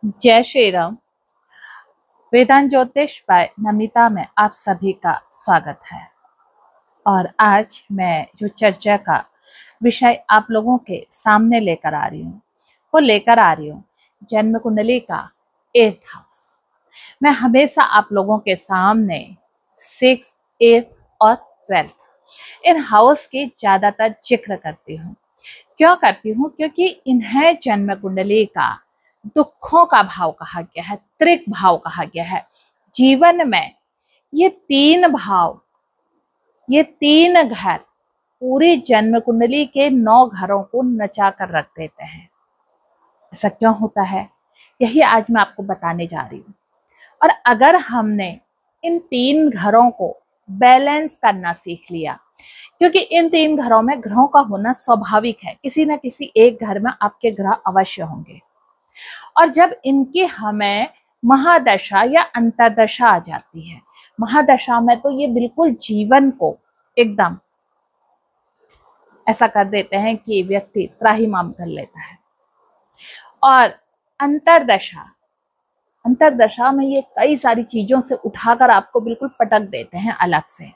जय श्री राम। वेदांत ज्योतिष बाय नमिता में आप सभी का स्वागत है। और आज मैं जो चर्चा का विषय आप लोगों के सामने लेकर आ रही हूँ जन्म कुंडली का 8th हाउस। मैं हमेशा आप लोगों के सामने 6th, 8th और 12th इन हाउस की ज्यादातर जिक्र करती हूँ। क्यों करती हूँ? क्योंकि इन्हें जन्म कुंडली का दुखों का भाव कहा गया है, त्रिक भाव कहा गया है। जीवन में ये तीन भाव, ये तीन घर पूरी जन्म कुंडली के 9 घरों को नचा कर रख देते हैं। ऐसा क्यों होता है, यही आज मैं आपको बताने जा रही हूँ। और अगर हमने इन 3 घरों को बैलेंस करना सीख लिया, क्योंकि इन 3 घरों में ग्रहों का होना स्वाभाविक है, किसी न किसी एक घर में आपके ग्रह अवश्य होंगे। और जब इनकी हमें महादशा या अंतरदशा आ जाती है, महादशा में तो ये बिल्कुल जीवन को एकदम ऐसा कर देते हैं कि व्यक्ति त्राहिमाम कर लेता है। और अंतरदशा में ये कई सारी चीजों से उठाकर आपको बिल्कुल पटक देते हैं अलग से।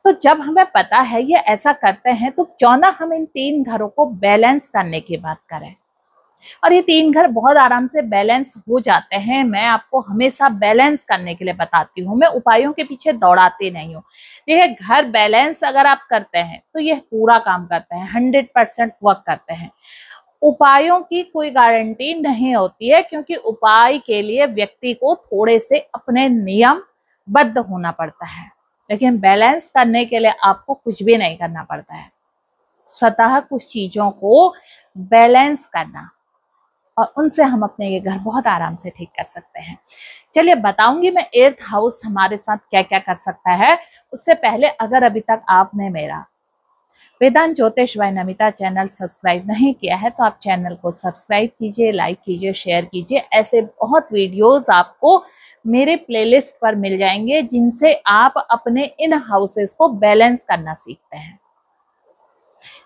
तो जब हमें पता है ये ऐसा करते हैं, तो क्यों ना हम इन 3 घरों को बैलेंस करने की बात करें। और ये 3 घर बहुत आराम से बैलेंस हो जाते हैं। मैं आपको हमेशा बैलेंस करने के लिए बताती हूँ, मैं उपायों के पीछे दौड़ाती नहीं हूँ। देखिए, घर बैलेंस अगर आप करते हैं तो ये पूरा काम करते हैं, 100% वर्क करते हैं। उपायों की कोई गारंटी नहीं होती है, क्योंकि उपाय के लिए व्यक्ति को थोड़े से अपने नियमबद्ध होना पड़ता है। लेकिन बैलेंस करने के लिए आपको कुछ भी नहीं करना पड़ता है, स्वतः कुछ चीजों को बैलेंस करना, और उनसे हम अपने ये घर बहुत आराम से ठीक कर सकते हैं। चलिए बताऊंगी मैं 8th हाउस हमारे साथ क्या क्या कर सकता है। उससे पहले अगर अभी तक आपने मेरा वेदांत ज्योतिष बाय नमिता चैनल सब्सक्राइब नहीं किया है, तो आप चैनल को सब्सक्राइब कीजिए, लाइक कीजिए, शेयर कीजिए। ऐसे बहुत वीडियोस आपको मेरे प्लेलिस्ट पर मिल जाएंगे, जिनसे आप अपने इन हाउसेस को बैलेंस करना सीखते हैं।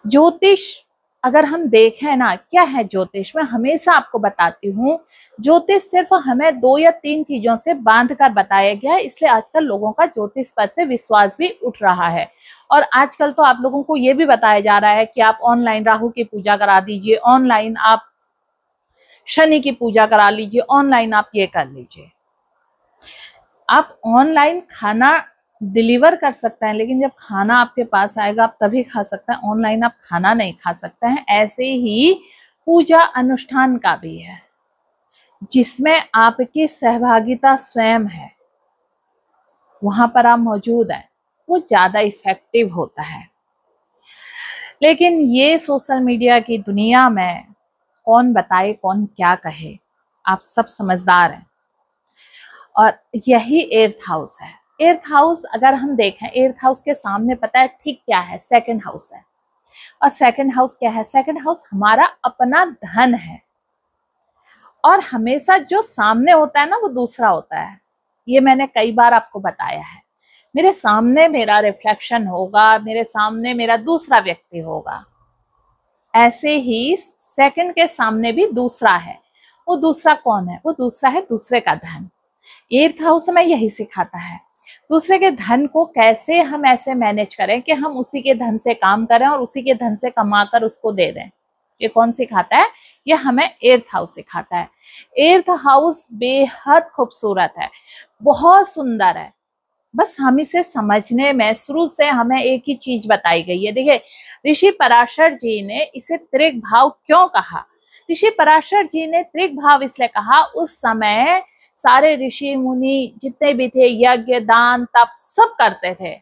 ज्योतिष अगर हम देखें ना, क्या है ज्योतिष, मैं हमेशा आपको बताती हूँ, ज्योतिष सिर्फ हमें 2 या 3 चीजों से बांध कर बताया गया है। इसलिए आजकल लोगों का ज्योतिष पर से विश्वास भी उठ रहा है। और आजकल तो आप लोगों को ये भी बताया जा रहा है कि आप ऑनलाइन राहु की पूजा करा दीजिए, ऑनलाइन आप शनि की पूजा करा लीजिए, ऑनलाइन आप ये कर लीजिए। आप ऑनलाइन खाना डिलीवर कर सकते हैं, लेकिन जब खाना आपके पास आएगा आप तभी खा सकते हैं, ऑनलाइन आप खाना नहीं खा सकते हैं। ऐसे ही पूजा अनुष्ठान का भी है, जिसमें आपकी सहभागिता स्वयं है, वहां पर आप मौजूद हैं, वो ज्यादा इफेक्टिव होता है। लेकिन ये सोशल मीडिया की दुनिया में कौन बताए कौन क्या कहे, आप सब समझदार हैं। और यही 8th हाउस है। 8th हाउस अगर हम देखें, 8th हाउस के सामने पता है ठीक क्या है, 2nd हाउस है। और 2nd हाउस क्या है? 2nd हाउस हमारा अपना धन है। और हमेशा जो सामने होता है ना, वो दूसरा होता है। ये मैंने कई बार आपको बताया है। मेरे सामने मेरा रिफ्लेक्शन होगा, मेरे सामने मेरा दूसरा व्यक्ति होगा। ऐसे ही 2nd के सामने भी दूसरा है। वो दूसरा कौन है? वो दूसरा है दूसरे का धन। 8th हाउस में यही सिखाता है, दूसरे के धन को कैसे हम ऐसे मैनेज करें कि हम उसी के धन से काम करें और उसी के धन से कमाकर उसको दे दें। ये कौन सिखाता है? ये हमें 8th हाउस सिखाता है। 8th हाउस बेहद खूबसूरत है, बहुत सुंदर है। बस हम इसे समझने में शुरू से हमें एक ही चीज बताई गई है। देखिए, ऋषि पराशर जी ने इसे त्रिक भाव क्यों कहा? ऋषि पराशर जी ने त्रिक भाव इसलिए कहा, उस समय सारे ऋषि मुनि जितने भी थे, यज्ञ दान तप सब करते थे।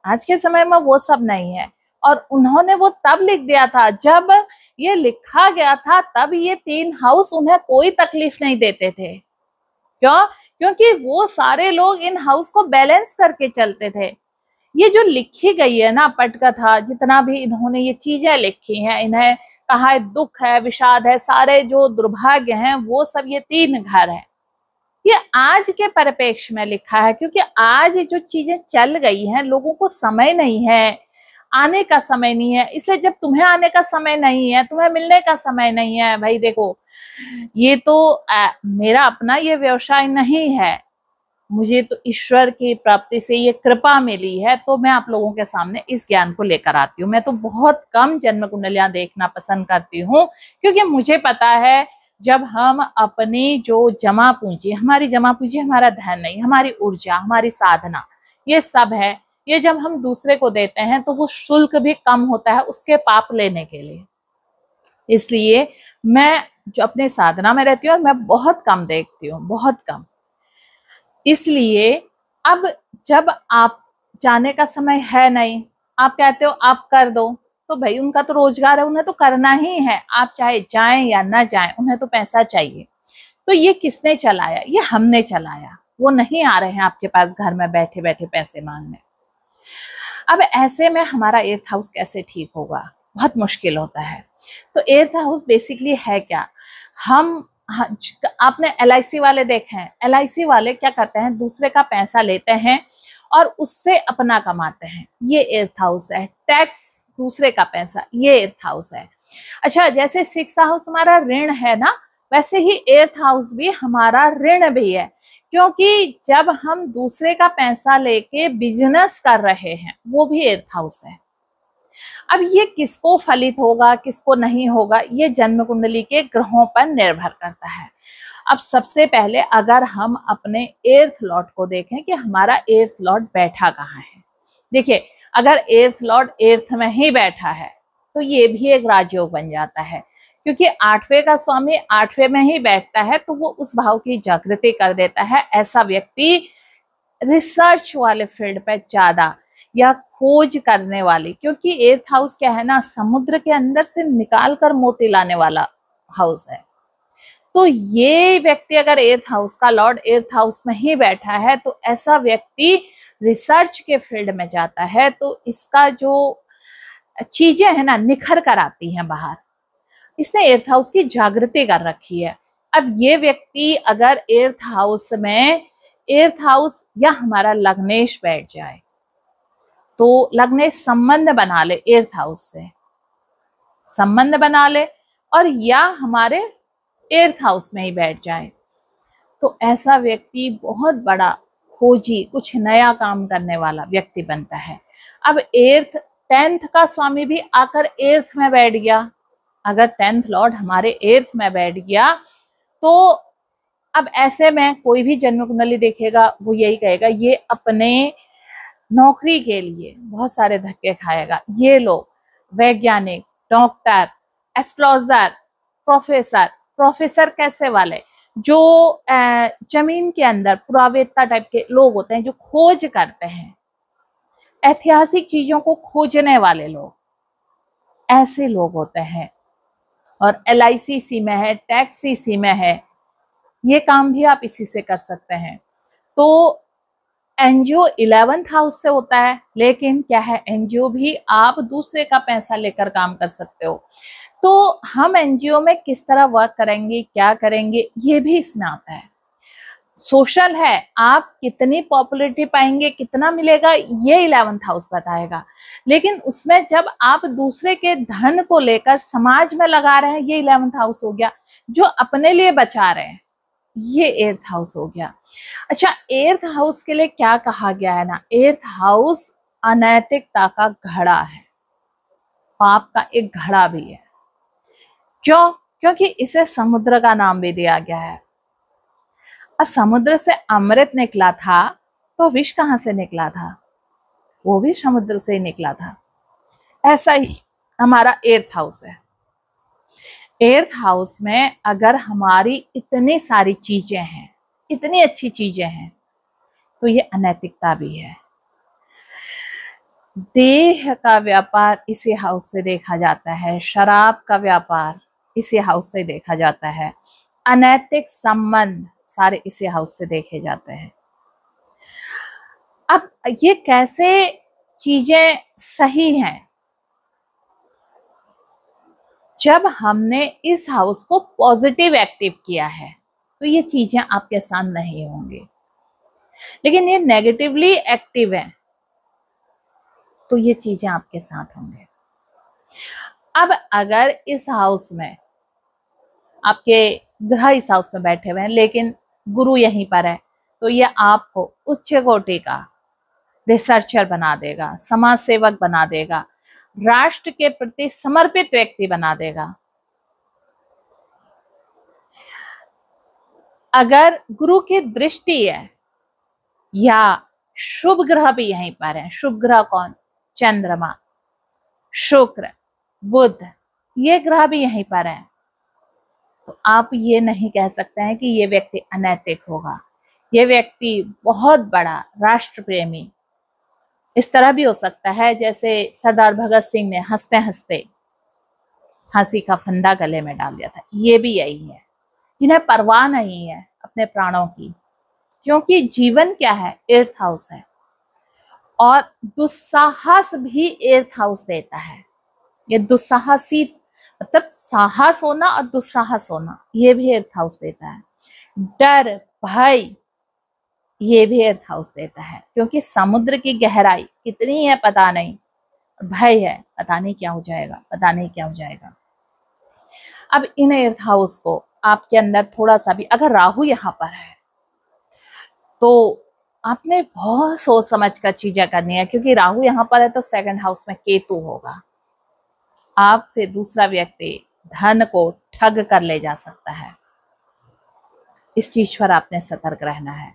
आज के समय में वो सब नहीं है। और उन्होंने वो तब लिख दिया था, जब ये लिखा गया था तब ये 3 हाउस उन्हें कोई तकलीफ नहीं देते थे। क्यों? क्योंकि वो सारे लोग इन हाउस को बैलेंस करके चलते थे। ये जो लिखी गई है ना पटकथा, जितना भी इन्होंने ये चीजें लिखी हैं, इन्हें कहा है दुख है, विषाद है, सारे जो दुर्भाग्य हैं, वो सब ये 3 घर हैं। ये आज के परिप्रेक्ष्य में लिखा है, क्योंकि आज जो चीजें चल गई हैं, लोगों को समय नहीं है, आने का समय नहीं है। इसलिए जब तुम्हें आने का समय नहीं है, तुम्हें मिलने का समय नहीं है, भाई देखो ये तो मेरा अपना ये व्यवसाय नहीं है, मुझे तो ईश्वर की प्राप्ति से ये कृपा मिली है, तो मैं आप लोगों के सामने इस ज्ञान को लेकर आती हूँ। मैं तो बहुत कम जन्म कुंडलियां देखना पसंद करती हूँ, क्योंकि मुझे पता है जब हम अपनी जो जमा पूंजी, हमारी जमा पूंजी हमारा धन नहीं, हमारी ऊर्जा, हमारी साधना, ये सब है, ये जब हम दूसरे को देते हैं तो वो शुल्क भी कम होता है उसके पाप लेने के लिए। इसलिए मैं जो अपने साधना में रहती हूँ और मैं बहुत कम देखती हूँ, बहुत कम। इसलिए अब जब आप जाने का समय है नहीं, आप कहते हो आप कर दो, तो भाई उनका तो रोजगार है, उन्हें तो करना ही है, आप चाहे जाएं या ना जाएं, उन्हें तो पैसा चाहिए। तो ये किसने चलाया? ये हमने चलाया। वो नहीं आ रहे हैं आपके पास घर में बैठे बैठे पैसे मांगने। अब ऐसे में हमारा एर्थ हाउस कैसे ठीक होगा? बहुत मुश्किल होता है। तो एर्थ हाउस बेसिकली है क्या? आपने LIC वाले देखे हैं? LIC वाले क्या करते हैं, दूसरे का पैसा लेते हैं और उससे अपना कमाते हैं, ये एर्थ हाउस है। टैक्स, दूसरे का पैसा, ये एर्थ हाउस है। अच्छा, जैसे 6th हाउस हमारा ऋण है ना, वैसे ही एर्थ हाउस भी हमारा ऋण भी है, क्योंकि जब हम दूसरे का पैसा लेके बिजनेस कर रहे हैं, वो भी एर्थ हाउस है। अब ये किसको फलित होगा, किसको नहीं होगा, ये जन्म कुंडली के ग्रहों पर निर्भर करता है। अब सबसे पहले अगर हम अपने एर्थ लॉर्ड को देखें कि हमारा एर्थ लॉर्ड बैठा कहाँ है। देखिए, अगर एर्थ लॉर्ड एर्थ में ही बैठा है तो ये भी एक राजयोग बन जाता है, क्योंकि 8वें का स्वामी 8वें में ही बैठता है, तो वो उस भाव की जागृति कर देता है। ऐसा व्यक्ति रिसर्च वाले फील्ड पे ज्यादा, या खोज करने वाली, क्योंकि एर्थ हाउस क्या है ना, समुद्र के अंदर से निकाल कर मोती लाने वाला हाउस है। तो ये व्यक्ति अगर एर्थ हाउस का लॉर्ड एर्थ हाउस में ही बैठा है, तो ऐसा व्यक्ति रिसर्च के फील्ड में जाता है, तो इसका जो चीजें है ना, निखर कर आती हैं बाहर। इसने एर्थ हाउस की जागृति कर रखी है। अब ये व्यक्ति अगर एर्थ हाउस में, एर्थ हाउस या हमारा लग्नेश बैठ जाए, तो लग्नेश संबंध बना ले एर्थ हाउस से, संबंध बना ले, और या हमारे एर्थ हाउस में ही बैठ जाए, तो ऐसा व्यक्ति बहुत बड़ा खोजी, कुछ नया काम करने वाला व्यक्ति बनता है। अब 10th का स्वामी भी आकर एर्थ में बैठ गया, अगर 10th लॉर्ड हमारे एर्थ में बैठ गया, तो अब ऐसे में कोई भी जन्म कुंडली देखेगा वो यही कहेगा ये अपने नौकरी के लिए बहुत सारे धक्के खाएगा। ये लोग वैज्ञानिक, डॉक्टर, एस्ट्रोलॉजर, प्रोफेसर, प्रोफेसर कैसे वाले, जो जमीन के अंदर पुरावेत्ता टाइप के लोग होते हैं, जो खोज करते हैं, ऐतिहासिक चीजों को खोजने वाले लोग, ऐसे लोग होते हैं। और LIC इसी में है, टैक्स इसी में है, ये काम भी आप इसी से कर सकते हैं। तो NGO 11th हाउस से होता है, लेकिन क्या है, NGO भी आप दूसरे का पैसा लेकर काम कर सकते हो। तो हम NGO में किस तरह वर्क करेंगे, क्या करेंगे, ये भी इसमें आता है। सोशल है, आप कितनी पॉपुलैरिटी पाएंगे, कितना मिलेगा, ये 11th हाउस बताएगा। लेकिन उसमें जब आप दूसरे के धन को लेकर समाज में लगा रहे हैं, ये 11th हाउस हो गया। जो अपने लिए बचा रहे हैं, ये एर्थ हाउस हो गया। अच्छा, एर्थ हाउस के लिए क्या कहा गया है ना, एर्थ हाउस अनैतिकता का घड़ा है, पाप का एक घड़ा भी है। क्यों? क्योंकि इसे समुद्र का नाम भी दिया गया है। अब समुद्र से अमृत निकला था, तो विष कहाँ से निकला था? वो भी समुद्र से ही निकला था। ऐसा ही हमारा एर्थ हाउस है। एर्थ हाउस में अगर हमारी इतनी सारी चीजें हैं, इतनी अच्छी चीजें हैं, तो ये अनैतिकता भी है। देह का व्यापार इसी हाउस से देखा जाता है, शराब का व्यापार इसी हाउस से देखा जाता है, अनैतिक संबंध सारे इसी हाउस से देखे जाते हैं। अब ये कैसे चीजें सही हैं? जब हमने इस हाउस को पॉजिटिव एक्टिव किया है, तो ये चीजें आपके साथ नहीं होंगी। लेकिन ये नेगेटिवली एक्टिव है, तो ये चीजें आपके साथ होंगे। अब अगर इस हाउस में आपके ग्रह इस हाउस में बैठे हुए हैं लेकिन गुरु यहीं पर है, तो ये आपको उच्च कोटि का रिसर्चर बना देगा, समाज सेवक बना देगा, राष्ट्र के प्रति समर्पित व्यक्ति बना देगा। अगर गुरु की दृष्टि है या शुभ ग्रह भी यहीं पर है, शुभ ग्रह कौन? चंद्रमा, शुक्र, बुध, ये ग्रह भी यहीं पर है, तो आप ये नहीं कह सकते हैं कि ये व्यक्ति अनैतिक होगा, ये व्यक्ति बहुत बड़ा राष्ट्र प्रेमी। इस तरह भी हो सकता है जैसे सरदार भगत सिंह ने हंसते हंसते फांसी का फंदा गले में डाल दिया था, ये भी यही है, जिन्हें परवाह नहीं है अपने प्राणों की, क्योंकि जीवन क्या है? एर्थ हाउस है, और दुस्साहस भी एर्थ हाउस देता है। ये दुस्साहसी मतलब साहस होना और दुस्साहस होना, ये भी एर्थ हाउस देता है। डर, भय, ये भी एर्थ हाउस देता है, क्योंकि समुद्र की गहराई कितनी है पता नहीं, भय है पता नहीं क्या हो जाएगा, पता नहीं क्या हो जाएगा। अब इन एर्थ हाउस को आपके अंदर थोड़ा सा भी, अगर राहु यहाँ पर है तो आपने बहुत सोच समझ कर चीजें करनी है, क्योंकि राहु यहाँ पर है तो सेकंड हाउस में केतु होगा। आपसे दूसरा व्यक्ति धन को ठग कर ले जा सकता है, इस चीज पर आपने सतर्क रहना है।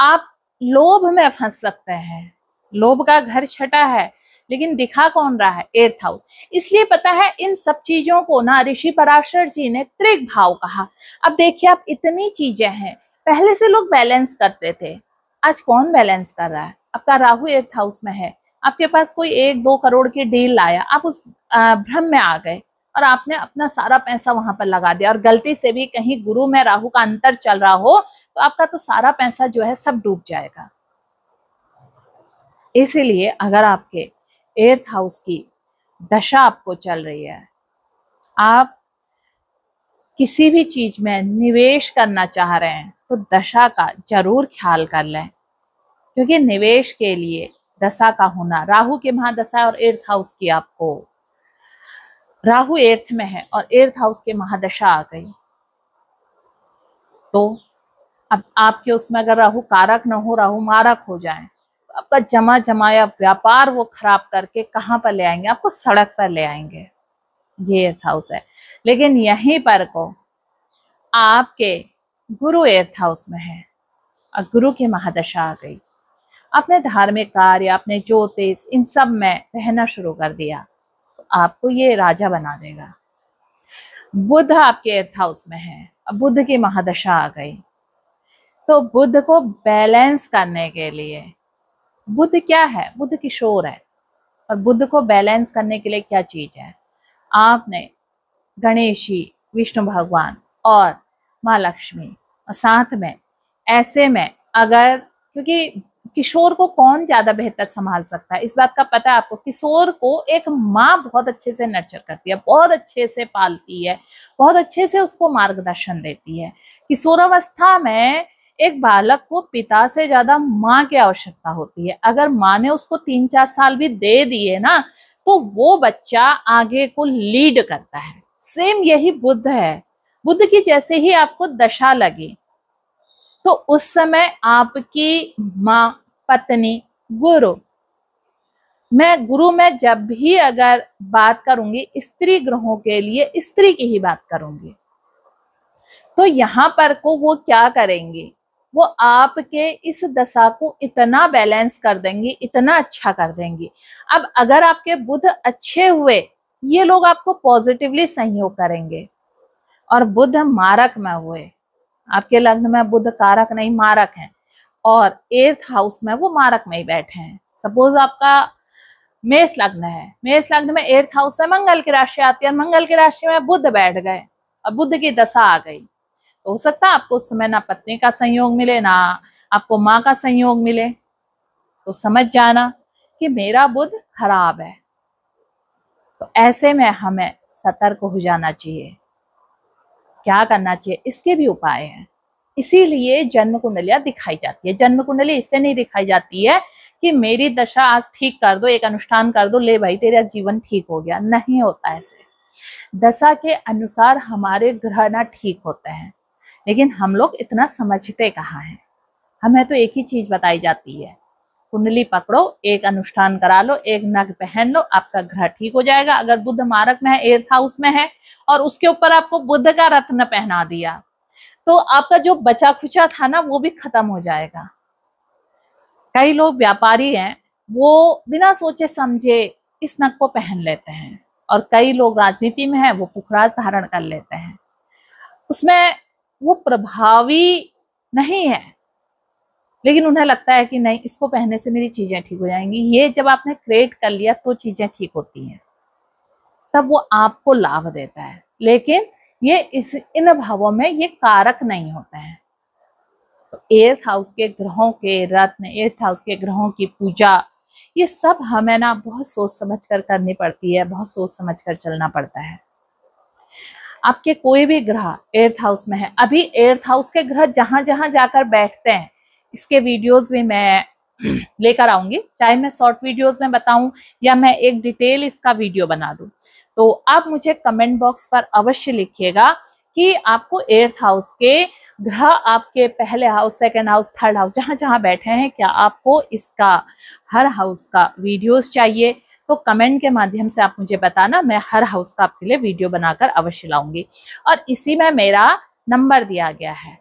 आप लोभ में फंस सकते हैं, लोभ का घर छठा है लेकिन दिखा कौन रहा है? Earth house. इसलिए पता है इन सब चीजों को ना ऋषि पराशर जी ने त्रिक भाव कहा। अब देखिए आप, इतनी चीजें हैं, पहले से लोग बैलेंस करते थे, आज कौन बैलेंस कर रहा है? आपका राहु एर्थ हाउस में है, आपके पास कोई 1-2 करोड़ की डील लाया, आप उस भ्रम में आ गए और आपने अपना सारा पैसा वहां पर लगा दिया, और गलती से भी कहीं गुरु में राहु का अंतर चल रहा हो तो आपका तो सारा पैसा जो है सब डूब जाएगा। इसीलिए अगर आपके एर्थ हाउस की दशा आपको चल रही है, आप किसी भी चीज में निवेश करना चाह रहे हैं तो दशा का जरूर ख्याल कर लें, क्योंकि निवेश के लिए दशा का होना, राहु के महादशा और एर्थ हाउस की, आपको राहु एर्थ में है और एर्थ हाउस के महादशा आ गई तो अब आपके उसमें अगर राहु कारक न हो, राहु मारक हो जाए तो आपका जमा जमाया व्यापार वो खराब करके कहाँ पर ले आएंगे? आपको सड़क पर ले आएंगे। ये एर्थ हाउस है। लेकिन यहीं पर को आपके गुरु एर्थ हाउस में है और गुरु की महादशा आ गई, आपने धार्मिक कार्य, आपने ज्योतिष, इन सब में रहना शुरू कर दिया तो आपको ये राजा बना देगा। बुध आपके एर्थ हाउस में है, अब बुध की महादशा आ गई तो बुध को बैलेंस करने के लिए, बुध क्या है? बुध किशोर है, और बुध को बैलेंस करने के लिए क्या चीज है? आपने गणेश जी, विष्णु भगवान और माँ लक्ष्मी, और साथ में ऐसे में अगर, क्योंकि किशोर को कौन ज्यादा बेहतर संभाल सकता है, इस बात का पता है आपको। किशोर को एक माँ बहुत अच्छे से नर्चर करती है, बहुत अच्छे से पालती है, बहुत अच्छे से उसको मार्गदर्शन देती है। किशोरावस्था में एक बालक को पिता से ज्यादा माँ की आवश्यकता होती है। अगर माँ ने उसको 3-4 साल भी दे दिए ना तो वो बच्चा आगे को लीड करता है। सेम यही बुध है। बुध की जैसे ही आपको दशा लगी तो उस समय आपकी माँ, पत्नी, गुरु, मैं गुरु में जब भी अगर बात करूंगी स्त्री ग्रहों के लिए स्त्री की ही बात करूंगी, तो यहाँ पर को वो क्या करेंगे? वो आपके इस दशा को इतना बैलेंस कर देंगी, इतना अच्छा कर देंगी। अब अगर आपके बुध अच्छे हुए, ये लोग आपको पॉजिटिवली सहयोग करेंगे, और बुध मारक में हुए, आपके लग्न में बुध कारक नहीं मारक है और एर्थ हाउस में वो मारक में ही बैठे हैं। सपोज आपका मेष लग्न है, मेष लग्न में एर्थ हाउस में मंगल की राशि आती है और मंगल की राशि में बुध बैठ गए और बुध की दशा आ गई, तो हो सकता है आपको उस समय ना पत्नी का संयोग मिले, ना आपको माँ का संयोग मिले, तो समझ जाना कि मेरा बुध खराब है। तो ऐसे में हमें सतर्क हो जाना चाहिए। क्या करना चाहिए? इसके भी उपाय हैं। इसीलिए जन्म कुंडलियां दिखाई जाती है। जन्म कुंडली इससे नहीं दिखाई जाती है कि मेरी दशा आज ठीक कर दो, एक अनुष्ठान कर दो, ले भाई तेरा जीवन ठीक हो गया, नहीं होता ऐसे। दशा के अनुसार हमारे ग्रह ना ठीक होते हैं, लेकिन हम लोग इतना समझते कहाँ हैं। हमें तो एक ही चीज बताई जाती है, कुंडली पकड़ो, एक अनुष्ठान करा लो, एक नग पहन लो, आपका ग्रह ठीक हो जाएगा। अगर बुध मारक में है, 8th हाउस में है, और उसके ऊपर आपको बुध का रत्न पहना दिया, तो आपका जो बचा खुचा था ना वो भी खत्म हो जाएगा। कई लोग व्यापारी हैं, वो बिना सोचे समझे इस नग को पहन लेते हैं, और कई लोग राजनीति में हैं, वो पुखराज धारण कर लेते हैं। उसमें वो प्रभावी नहीं है, लेकिन उन्हें लगता है कि नहीं, इसको पहनने से मेरी चीजें ठीक हो जाएंगी। ये जब आपने क्रिएट कर लिया तो चीजें ठीक होती हैं, तब वो आपको लाभ देता है। लेकिन ये इन भावों में ये कारक नहीं होते हैं। तो 8th हाउस के ग्रहों के रत्न, 8th हाउस के ग्रहों की पूजा, ये सब हमें ना बहुत सोच समझ कर करनी पड़ती है, बहुत सोच समझ कर चलना पड़ता है। आपके कोई भी ग्रह 8th हाउस में है, अभी 8th हाउस के ग्रह जहां जहां जाकर बैठते हैं, इसके वीडियोस भी मैं लेकर आऊंगी, चाहे मैं शॉर्ट वीडियोस में बताऊं या मैं एक डिटेल इसका वीडियो बना दूं। तो आप मुझे कमेंट बॉक्स पर अवश्य लिखिएगा कि आपको 8th हाउस के ग्रह आपके पहले house, second house, third house जहां जहां बैठे हैं, क्या आपको इसका हर हाउस का वीडियोस चाहिए? तो कमेंट के माध्यम से आप मुझे बताना, मैं हर हाउस का आपके लिए वीडियो बनाकर अवश्य लाऊंगी। और इसी में मेरा नंबर दिया गया है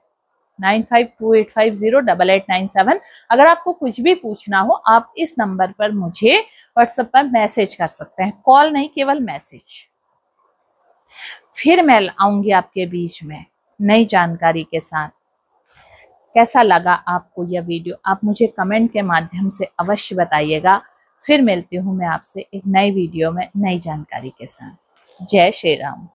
9528508897। अगर आपको कुछ भी पूछना हो, आप इस नंबर पर मुझे व्हाट्सएप पर मैसेज कर सकते हैं, कॉल नहीं, केवल मैसेज। फिर मैं आऊंगी आपके बीच में नई जानकारी के साथ। कैसा लगा आपको यह वीडियो, आप मुझे कमेंट के माध्यम से अवश्य बताइएगा। फिर मिलती हूँ मैं आपसे एक नई वीडियो में नई जानकारी के साथ। जय श्री राम।